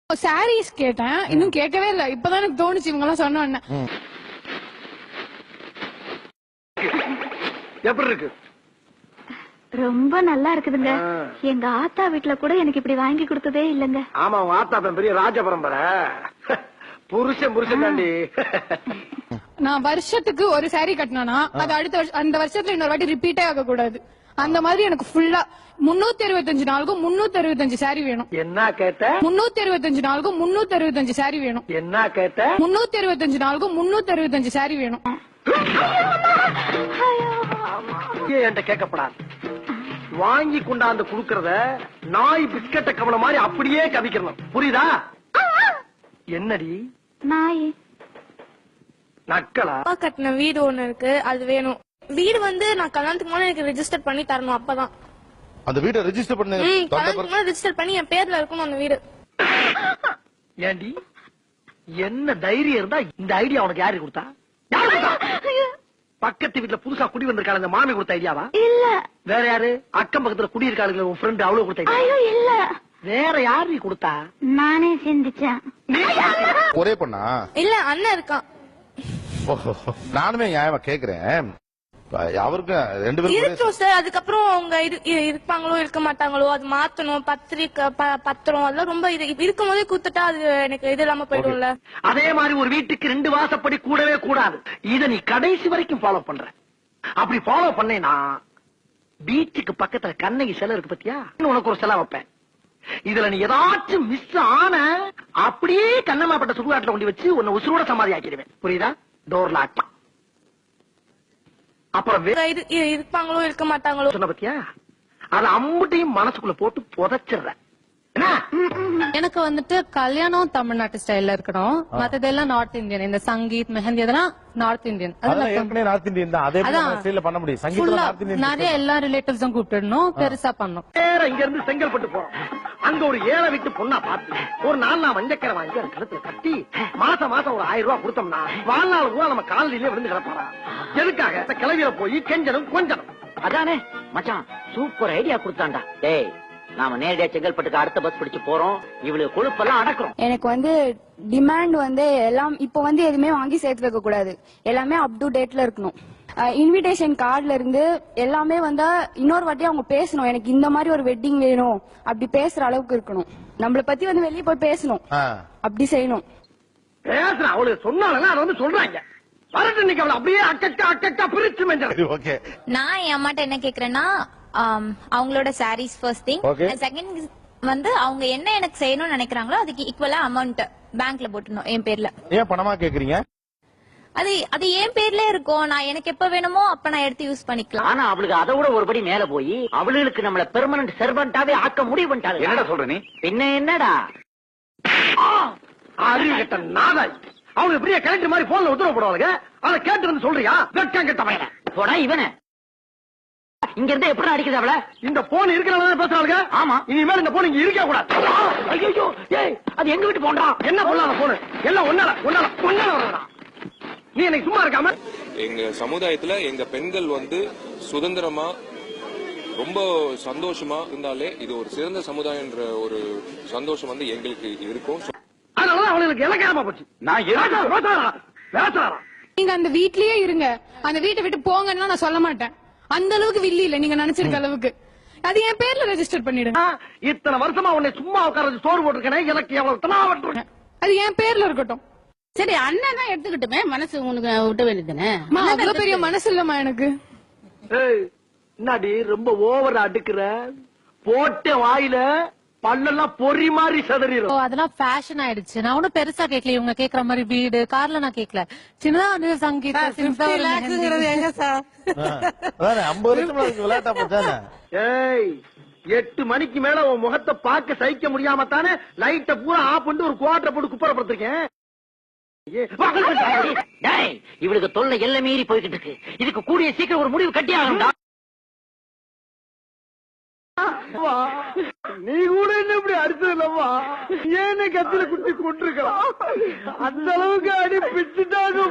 சாரீஸ் கேட்டேன், இன்னும் கேட்கவே இல்ல. இப்பதான் எனக்கு தோணுச்சு இவங்க எல்லாம் சொன்ன. எப்படி இருக்கு? ரொம்ப நல்லா இருக்குதுங்க. எங்க ஆத்தா வீட்டுல கூட எனக்கு இப்படி வாங்கி கொடுத்ததே இல்லங்க. ஆமா, உங்க ஆத்தா பெரிய ராஜ பரம்பரை. புருஷன் தாண்டி. நான் வருஷத்துக்கு ஒரு சாரி கட்டினா அது அடுத்த அந்த வருஷத்துல இன்னொரு வாட்டி ரிப்பீட்டே ஆக கூடாது. அந்த மாதிரி எனக்கு ஃபுல்லா 365 நாளுக்கும் 365 சாரி வேணும். என்ன கேட்ட? 365 நாளுக்கும் 365 சாரி வேணும். என்ன கேட்ட? 365 நாளுக்கும் 365 சாரி வேணும். என்கிட்ட கேட்கப்படாது. வாங்கி கொண்டாந்து குடுக்கறத நாய் பிஸ்கட்ட கவலை மாதிரி அப்படியே கவிக்கணும். புரியுதா? என்னடி நாய்? நக்கலா? அப்பா கட்டின வீடு ஒண்ணு இருக்கு, அது வேணும். வீடு நான் கல்யாணத்துக்கு முன்னாடி எனக்கு ரெஜிஸ்டர் பண்ணி தரணும். அப்பதான் அந்த வீட்டை ரெஜிஸ்டர் பண்ணி கல்யாணத்துக்கு முன்னாடி ரெஜிஸ்டர் பண்ணி என் பேர்ல இருக்கணும் அந்த வீடு. ஏண்டி என்ன தைரியம் இருந்தா இந்த ஐடியா உனக்கு யாரு கொடுத்தா? பக்கத்து வீட்டுல புதுசா குடி வந்திருக்காங்க, அந்த மாமி கொடுத்த ஐடியாவா? இல்ல. வேற யாரு? அக்கம் பக்கத்துல குடி இருக்காளுங்க உன் ஃப்ரெண்ட், அவ்வளவு கொடுத்த? ஐயோ இல்ல. வேற யாரு நீ கொடுத்தா? நானே சிந்திச்சேன். ஒரே பொண்ணா? இல்ல, அண்ணன் இருக்கான். நானுமே நியாயமா கேக்குறேன். அவருக்கு 2 பேரும் இருக்கும் சார். அதுக்கப்புறம் அவங்க இருப்பாங்களோ இருக்க மாட்டாங்களோ அது மாத்தணும். பத்திரிக்கை பத்திரம் அதெல்லாம் ரொம்ப இருக்கும் போதே கூத்துட்டா அது எனக்கு இது இல்லாம போயிடும்ல. அதே மாதிரி ஒரு வீட்டுக்கு 2 வாசப்படி கூடவே கூடாது. இத நீ கடைசி வரைக்கும் ஃபாலோ பண்ற. அப்படி ஃபாலோ பண்ணேனா பீச்சுக்கு பக்கத்துல கண்ணகி சிலை இருக்கு பத்தியா, உனக்கு ஒரு சிலை வைப்பேன். இதுல நீ ஏதாச்சும் மிஸ் ஆன அப்படியே கண்ணம்மாப்பட்ட சுடுகாட்டுல கொண்டு வச்சு உன்னை உசுரோட சமாதி ஆக்கிடுவேன். புரியுதா? Door lock. அப்புறம் இருப்பாங்களோ இருக்க மாட்டாங்களோ சொன்ன பத்தியா, அது அம்புட்டையும் மனசுக்குள்ள போட்டு புதைச்சிடுற. எனக்கு கல்யாணம் தமிழ்நாட்டு ஸ்டைல்ல இருக்கணும். மத்ததெல்லாம் நார்த் இந்தியன். இந்த சங்கீத் மெஹந்தி அதெல்லாம் நார்த் இந்தியன். நார்த் இந்தியன் தான். அதே ஸ்டைல்ல பண்ண முடியும். Sangeet north Indian. நிறைய எல்லா ரிலேட்டிவ்ஸும் கூப்பிடணும், பெருசா பண்ணணும். இங்க இருந்து செங்கல்பட்டு போறோம். அங்க ஒரு 7 வீட்டு பொண்ணா பார்த்து ஒரு 4 மஞ்சக்கரை வாங்கி அது கழுத்துல கட்டி மாசம் ஒரு 1000 ரூபாய் கொடுத்தோம்னா வாழ்நாள் கூட நம்ம காலையிலே விழுந்து கிடப்பாரா? எதுக்காக? கிளவியில போய் கெஞ்சனும் கொஞ்சனும். அதானே மச்சான், சூப்பர் ஐடியா கொடுத்தாண்டா. டேய், நாம நேரடியா செங்கல்பட்டுக்கு அடுத்த பஸ் பிடிச்சு போறோம். இவளுக்கு கொழுப்பெல்லாம் அடக்குறோம். எனக்கு டிமாண்ட் எல்லாம் இப்ப எதுவுமே வாங்கி சேர்த்து வைக்க கூடாது. எல்லாமே அப் டு டேட்ல இருக்கணும். இன்விடேஷன் கார்டுல இருந்து எல்லாமே இன்னொரு வாட்டி அவங்க பேசணும். எனக்கு இந்த மாதிரி ஒரு வெட்டிங் வேணும் அப்படி பேசுற அளவுக்கு இருக்கணும். நம்மள பத்தி வெளியே போய் பேசணும், அப்படி செய்யணும். பேசுற அவளுக்கு சொன்னாலும் அதை சொல்றாங்க. அப்படியே அக்கா பிரிச்சு மெஞ்சு. நான் என் அம்மாட்ட என்ன கேக்குறேன்னா, அவங்களோட சாரீஸ் ஃபர்ஸ்ட் திங். செகண்ட் அவங்க என்ன எனக்கு செய்யணும்னு நினைக்கிறாங்களோ அதுக்கு ஈக்குவலா அமௌண்ட் பேங்க்ல போட்டுணும் என் பேர்ல. ஏன் பணமா கேக்குறீங்க? அது என் பேர்ல இருக்கும். நான் எனக்கு எப்ப வேணுமோ அப்ப நான் எடுத்து யூஸ் பண்ணிக்கலாம். ஆனா அவளுக்கு அதை விட ஒருபடி மேல போய் அவளுக்கு நம்மள பெர்மனன்ட் சர்வெண்டாவே ஆக்க முடிவு பண்ணிட்டாங்க. என்னடா சொல்ற நீ? பின்ன என்னடா அறிவு கட்ட நாதாய். அவங்க பெரிய கலெக்டர் மாதிரி போன்ல உத்தரவு போடுவாங்க. அதை கேட்டு வந்து சொல்றியா? வெட்கம் கெட்ட பையன போடா இவன. இங்க இருந்து எப்படி அடிக்குது அவள? இந்த போன் இருக்கிறனால பேசுறாங்க. ஆமா, இனிமேல் இந்த போன் இங்க இருக்க கூடாது. ஐயோ, ஏய் அது எங்க வீட்டு போன்றா? என்ன பண்ணலாம்? போன் எல்லாம் ஒன்னால நீ எனக்கு சும்மா இருக்காம. எங்க சமுதாயத்துல எங்க பெண்கள் சுதந்திரமா ரொம்ப சந்தோஷமா இருந்தாலே இது ஒரு சிறந்த சமுதாயம்ன்ற ஒரு சந்தோஷம் எங்களுக்கு இருக்கும். அதனாலதான் அவங்களுக்கு இலக்காரமா போச்சு. நான் நீங்க அந்த வீட்லயே இருங்க, அந்த வீட்டை விட்டு போங்கன்னா நான் சொல்ல மாட்டேன். அந்த அளவுக்கு வில்லி இல்ல நீங்க நினைச்சிருக்க அளவுக்கு. அது என் பேர்ல ரெஜிஸ்டர் பண்ணிடுங்க. இத்தனை வருஷமா உன்னை சும்மா உட்கார சோறு போட்டிருக்கேன். எனக்கு எவ்வளவு தனாவட்டு. அது என் பேர்ல இருக்கட்டும். சரி, அண்ணன் தான் எடுத்துக்கிட்டுமே, மனசு உனக்கு விட்ட வேண்டியதுதானே. அவ்வளவு பெரிய மனசு இல்லம்மா எனக்கு. என்னடி ரொம்ப ஓவர் அடுக்குற? போட்ட வாயில பல்லெல்லாம் பொறி மாதிரி சதறிடும். அதெல்லாம் ஃபேஷன் ஆயிடுச்சு. நான் ஒன்னும் பெருசா கேட்கல. இவங்க கேக்குற மாதிரி வீடு கார்ல நான் கேட்கல. சின்னதா சங்கீத் எங்க சார் 50 விளையாட்டா போச்சானே. 8 மணிக்கு மேல உன் முகத்தை பார்க்க சகிக்க முடியாம தானே லைட்ட பூரா ஆஃப் பண்ணிட்டு ஒரு குவார்டரை போட்டு குப்பரப்படுத்திருக்கேன். இவளுக்கு தொல்லை எல்லாம் மீறி போய்கிட்டு இருக்கு. இதுக்கு கூடிய சீக்கிரம் ஒரு முடிவு கட்டி ஆகணும்டா. நீ கூட என்ன இப்படி அடிச்சதுல்லவா? ஏன்னு கத்தில குட்டி கொண்டிருக்கலாம். அந்த அளவுக்கு அடி பிச்சுட்டாங்க.